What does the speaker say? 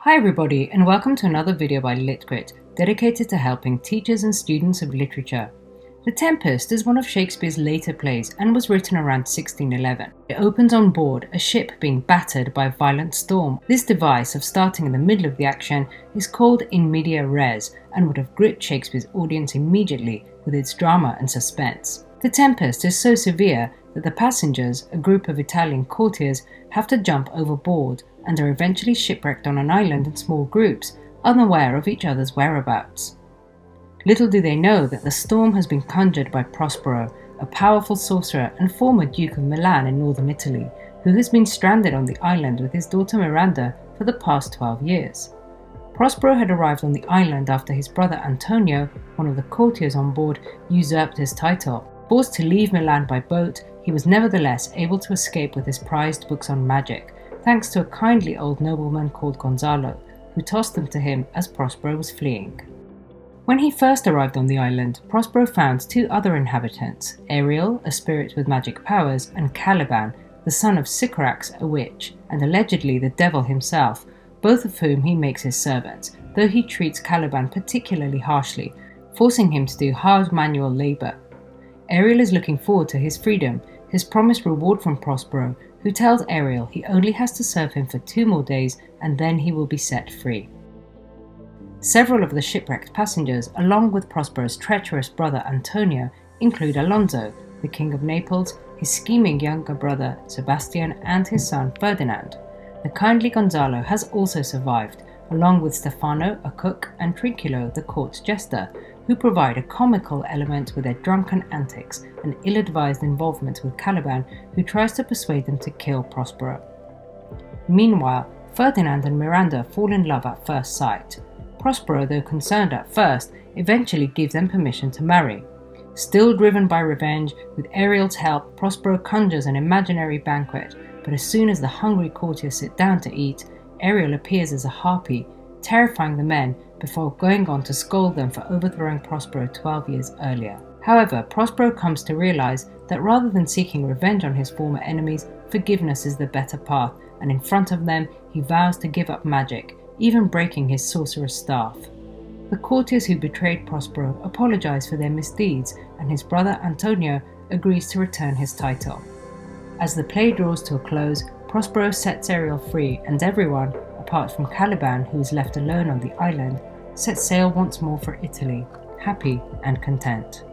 Hi everybody, and welcome to another video by LitGrit, dedicated to helping teachers and students of literature. The Tempest is one of Shakespeare's later plays and was written around 1611. It opens on board a ship being battered by a violent storm. This device of starting in the middle of the action is called in media res and would have gripped Shakespeare's audience immediately with its drama and suspense. The Tempest is so severe that the passengers, a group of Italian courtiers, have to jump overboard and are eventually shipwrecked on an island in small groups, unaware of each other's whereabouts. Little do they know that the storm has been conjured by Prospero, a powerful sorcerer and former Duke of Milan in northern Italy, who has been stranded on the island with his daughter Miranda for the past 12 years. Prospero had arrived on the island after his brother Antonio, one of the courtiers on board, usurped his title. Forced to leave Milan by boat, he was nevertheless able to escape with his prized books on magic, thanks to a kindly old nobleman called Gonzalo, who tossed them to him as Prospero was fleeing. When he first arrived on the island, Prospero found two other inhabitants, Ariel, a spirit with magic powers, and Caliban, the son of Sycorax, a witch, and allegedly the devil himself, both of whom he makes his servants, though he treats Caliban particularly harshly, forcing him to do hard manual labor. Ariel is looking forward to his freedom, his promised reward from Prospero, who tells Ariel he only has to serve him for 2 more days and then he will be set free. Several of the shipwrecked passengers, along with Prospero's treacherous brother Antonio, include Alonso, the King of Naples, his scheming younger brother Sebastian, and his son Ferdinand. The kindly Gonzalo has also survived, along with Stefano, a cook, and Trinculo, the court jester, who provide a comical element with their drunken antics and ill-advised involvement with Caliban, who tries to persuade them to kill Prospero. Meanwhile, Ferdinand and Miranda fall in love at first sight. Prospero, though concerned at first, eventually gives them permission to marry. Still driven by revenge, with Ariel's help, Prospero conjures an imaginary banquet, but as soon as the hungry courtiers sit down to eat, Ariel appears as a harpy, terrifying the men before going on to scold them for overthrowing Prospero 12 years earlier. However, Prospero comes to realize that rather than seeking revenge on his former enemies, forgiveness is the better path, and in front of them he vows to give up magic, even breaking his sorcerer's staff. The courtiers who betrayed Prospero apologize for their misdeeds, and his brother Antonio agrees to return his title. As the play draws to a close, Prospero sets Ariel free, and everyone, apart from Caliban, who is left alone on the island, sets sail once more for Italy, happy and content.